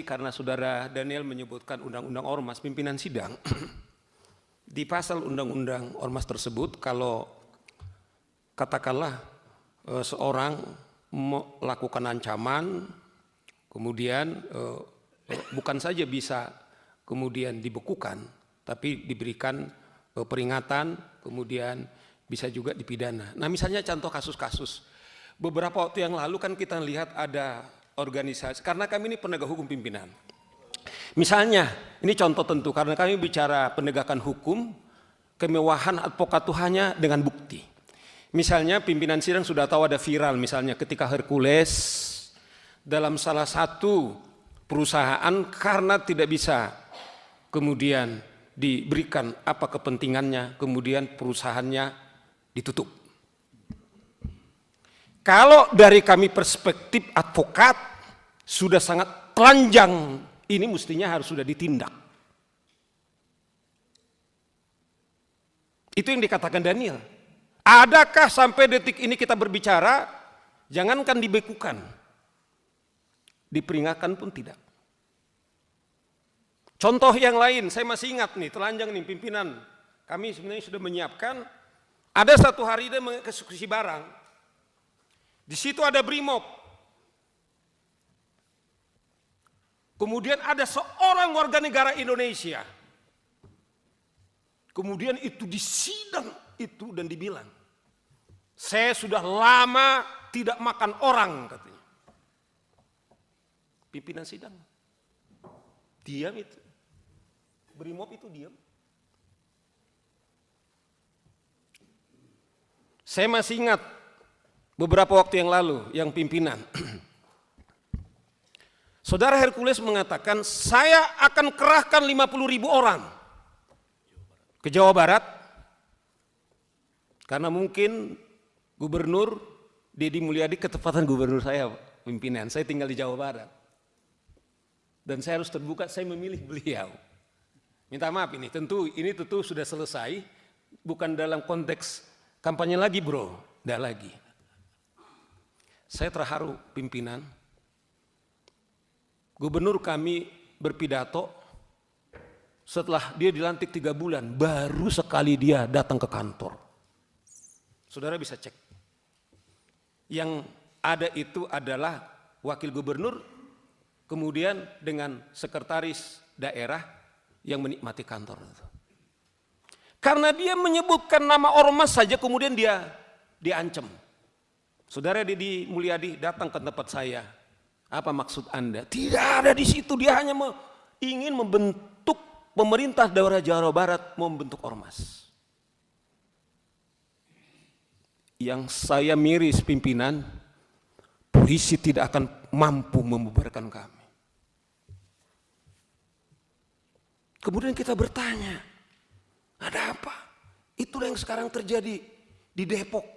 Karena saudara Daniel menyebutkan undang-undang ormas, pimpinan sidang di pasal undang-undang ormas tersebut, kalau katakanlah seorang melakukan ancaman, kemudian bukan saja bisa kemudian dibekukan, tapi diberikan peringatan, kemudian bisa juga dipidana. Nah, misalnya contoh kasus-kasus beberapa waktu yang lalu kan kita lihat ada organisasi, karena kami ini penegak hukum pimpinan. Misalnya, ini contoh tentu karena kami bicara penegakan hukum, kemewahan advokat itu hanya dengan bukti. Misalnya pimpinan sidang sudah tahu ada viral, misalnya ketika Hercules dalam salah satu perusahaan karena tidak bisa kemudian diberikan apa kepentingannya, kemudian perusahaannya ditutup. Kalau dari kami perspektif advokat sudah sangat telanjang, ini mestinya harus sudah ditindak. Itu yang dikatakan Daniel. Adakah sampai detik ini kita berbicara, jangankan dibekukan, diperingatkan pun tidak. Contoh yang lain, saya masih ingat nih, telanjang nih pimpinan. Kami sebenarnya sudah menyiapkan, ada satu hari dia mengeksekusi barang. Di situ ada BRIMOB. Kemudian ada seorang warga negara Indonesia. Kemudian itu disidang itu dan dibilang, saya sudah lama tidak makan orang, katanya. Pimpinan sidang diam itu. BRIMOB itu diam. Saya masih ingat beberapa waktu yang lalu, yang pimpinan. Saudara Hercules mengatakan, saya akan kerahkan 50.000 orang ke Jawa Barat. Karena mungkin Gubernur Deddy Mulyadi ketepatan gubernur saya, pimpinan. Saya tinggal di Jawa Barat. Dan saya harus terbuka, saya memilih beliau. Minta maaf ini tentu sudah selesai. Bukan dalam konteks kampanye lagi bro, tidak lagi. Saya terharu pimpinan, gubernur kami berpidato setelah dia dilantik 3 bulan, baru sekali dia datang ke kantor. Saudara bisa cek. Yang ada itu adalah wakil gubernur, kemudian dengan sekretaris daerah yang menikmati kantor. Karena dia menyebutkan nama ormas saja kemudian dia diancam. Saudara Deddy Mulyadi datang ke tempat saya. Apa maksud Anda? Tidak ada di situ. Dia hanya ingin membentuk pemerintah daerah Jawa Barat, membentuk ormas. Yang saya miris pimpinan, polisi tidak akan mampu membubarkan kami. Kemudian kita bertanya, ada apa? Itulah yang sekarang terjadi di Depok.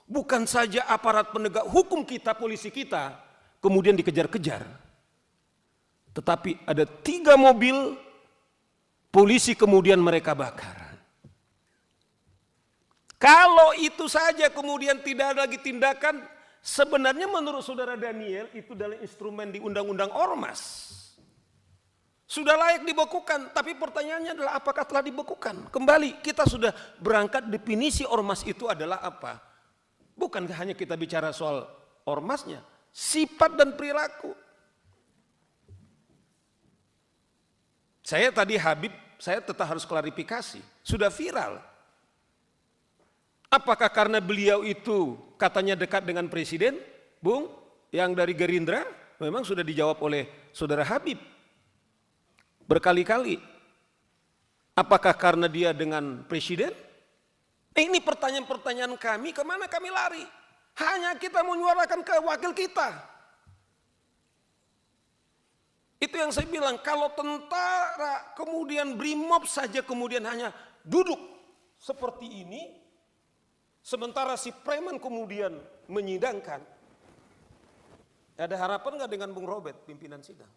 Bukan saja aparat penegak hukum kita, polisi kita, kemudian dikejar-kejar. Tetapi ada 3 mobil polisi kemudian mereka bakar. Kalau itu saja kemudian tidak ada lagi tindakan, sebenarnya menurut saudara Daniel itu adalah instrumen di undang-undang ormas. Sudah layak dibekukan, tapi pertanyaannya adalah apakah telah dibekukan? Kembali, kita sudah berangkat definisi ormas itu adalah apa? Bukan hanya kita bicara soal ormasnya, sifat dan perilaku. Saya tadi Habib, saya tetap harus klarifikasi, sudah viral. Apakah karena beliau itu katanya dekat dengan presiden, Bung, yang dari Gerindra? Memang sudah dijawab oleh saudara Habib berkali-kali. Apakah karena dia dengan presiden? Ini pertanyaan-pertanyaan kami, kemana kami lari? Hanya kita menyuarakan ke wakil kita. Itu yang saya bilang, kalau tentara kemudian BRIMOB saja kemudian hanya duduk seperti ini, sementara si preman kemudian menyidangkan. Ada harapan nggak dengan Bung Robert, pimpinan sidang?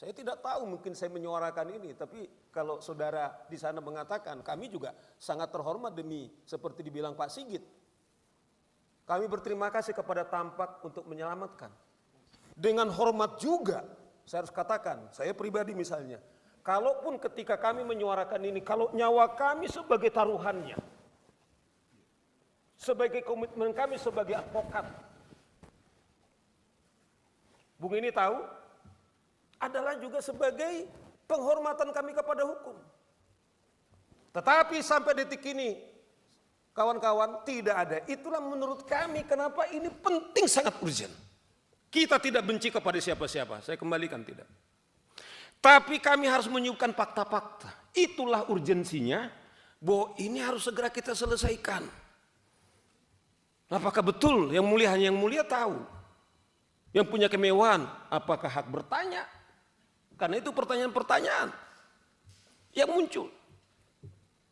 Saya tidak tahu, mungkin saya menyuarakan ini, tapi kalau saudara di sana mengatakan, kami juga sangat terhormat demi seperti dibilang Pak Sigit. Kami berterima kasih kepada Tampak untuk menyelamatkan. dengan hormat juga, saya harus katakan, saya pribadi misalnya, kalaupun ketika kami menyuarakan ini, kalau nyawa kami sebagai taruhannya, sebagai komitmen kami sebagai advokat, Bung ini tahu, adalah juga sebagai penghormatan kami kepada hukum. Tetapi sampai detik ini, kawan-kawan, tidak ada. Itulah menurut kami kenapa ini penting, sangat urgent. Kita tidak benci kepada siapa-siapa, saya kembalikan tidak. Tapi kami harus menyuguhkan fakta-fakta. Itulah urgensinya, bahwa ini harus segera kita selesaikan. Apakah betul yang mulia hanya yang mulia tahu? Yang punya kemewahan, apakah hak bertanya? Karena itu pertanyaan-pertanyaan yang muncul.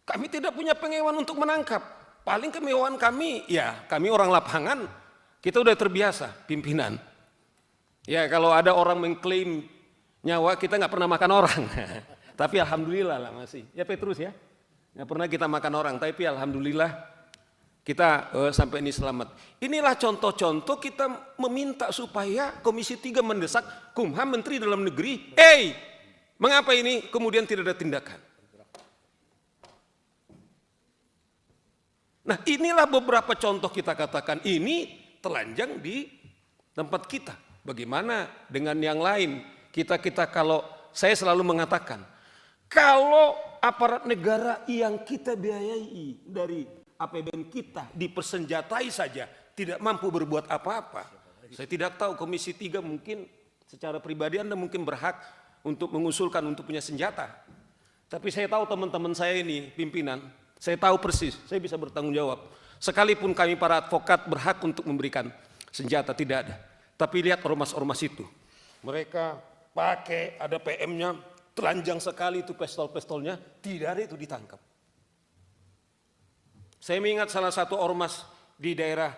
Kami tidak punya pengewahan untuk menangkap. Paling kemewahan kami, ya kami orang lapangan, kita udah terbiasa pimpinan. Ya kalau ada orang mengklaim nyawa, kita nggak pernah makan orang. Tapi alhamdulillah lah masih. Ya Petrus ya, nggak pernah kita makan orang, tapi alhamdulillah kita sampai ini selamat. Inilah contoh-contoh kita meminta supaya Komisi 3 mendesak Kumham, Menteri Dalam Negeri, mengapa ini kemudian tidak ada tindakan? Nah inilah beberapa contoh kita katakan ini telanjang di tempat kita. Bagaimana dengan yang lain? Kita kalau saya selalu mengatakan, kalau aparat negara yang kita biayai dari APBN kita dipersenjatai saja tidak mampu berbuat apa-apa. Saya tidak tahu Komisi 3 mungkin secara pribadi Anda mungkin berhak untuk mengusulkan untuk punya senjata. Tapi saya tahu teman-teman saya ini pimpinan, saya tahu persis, saya bisa bertanggung jawab. Sekalipun kami para advokat berhak untuk memberikan senjata, tidak ada. Tapi lihat ormas-ormas itu. Mereka pakai, ada PM-nya, telanjang sekali itu pistol-pistolnya, tidak ada itu ditangkap. Saya mengingat salah satu ormas di daerah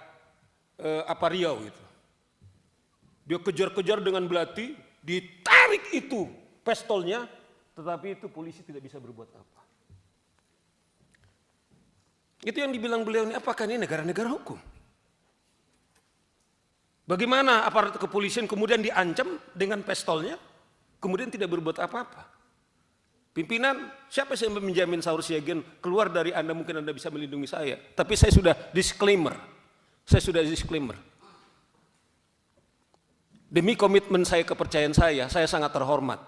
Riau itu. Dia kejar-kejar dengan belati, ditarik itu pistolnya, tetapi itu polisi tidak bisa berbuat apa. Itu yang dibilang beliau ini, apakah ini negara-negara hukum? Bagaimana aparat kepolisian kemudian diancam dengan pistolnya, kemudian tidak berbuat apa-apa? Pimpinan, siapa yang menjamin Saur Siagian keluar dari Anda, mungkin Anda bisa melindungi saya. Tapi saya sudah disclaimer. Demi komitmen saya, kepercayaan saya sangat terhormat.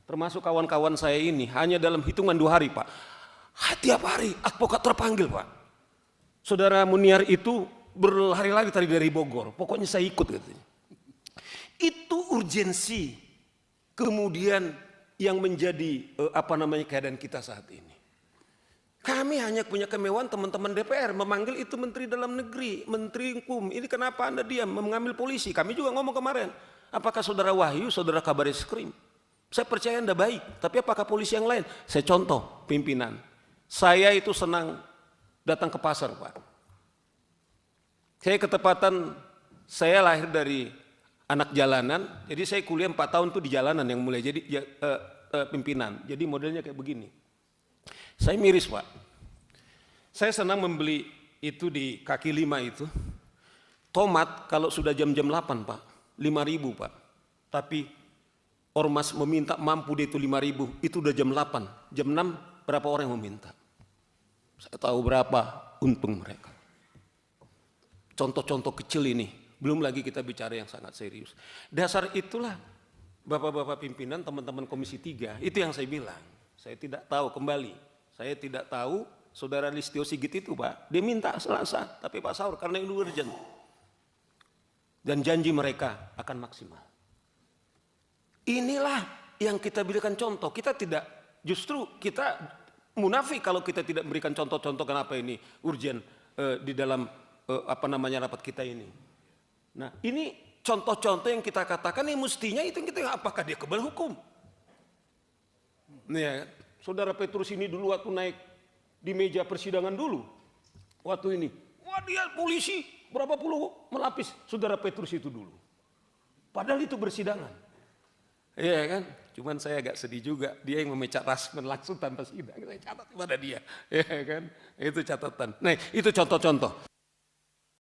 Termasuk kawan-kawan saya ini, hanya dalam hitungan 2 hari Pak. Tiap hari advokat terpanggil Pak. Saudara Muniar itu berlari-lari tadi dari Bogor, pokoknya saya ikut katanya. Itu urgensi. Kemudian yang menjadi keadaan kita saat ini. Kami hanya punya kemewahan teman-teman DPR memanggil itu Menteri Dalam Negeri, Menteri Hukum. Ini kenapa Anda diam mengambil polisi? Kami juga ngomong kemarin. Apakah Saudara Wahyu, Saudara Kabareskrim? Saya percaya Anda baik, tapi apakah polisi yang lain? Saya contoh pimpinan. Saya itu senang datang ke pasar Pak. Saya ketepatan, saya lahir dari anak jalanan, jadi saya kuliah 4 tahun tuh di jalanan yang mulai jadi pimpinan. Jadi modelnya kayak begini. Saya miris Pak. Saya senang membeli itu di kaki 5 itu. Tomat kalau sudah jam-jam 8 Pak, 5.000 Pak. Tapi ormas meminta mampu dia itu 5.000, itu udah jam 8. Jam 6 berapa orang yang meminta? Saya tahu berapa untung mereka. Contoh-contoh kecil ini. Belum lagi kita bicara yang sangat serius. Dasar itulah Bapak-bapak pimpinan, teman-teman Komisi 3, itu yang saya bilang. Saya tidak tahu, kembali, saya tidak tahu Saudara Listio Sigit itu Pak, dia minta Selasa, tapi Pak Saur karena ini urgent. Dan janji mereka akan maksimal. Inilah yang kita berikan contoh, kita tidak, justru kita munafik kalau kita tidak memberikan contoh-contoh kenapa ini urgent di dalam rapat kita ini. Nah ini contoh-contoh yang kita katakan ini mestinya itu yang kita, apakah dia kebal hukum? Nih, Saudara Petrus ini dulu waktu naik di meja persidangan dulu, waktu ini, wah dia polisi berapa puluh melapis Saudara Petrus itu dulu. Padahal itu bersidangan. Iya kan? Cuman saya agak sedih juga, dia yang memecah rasmen langsung tanpa sidang, saya catat pada dia. Iya kan? Itu catatan. Nah itu contoh-contoh.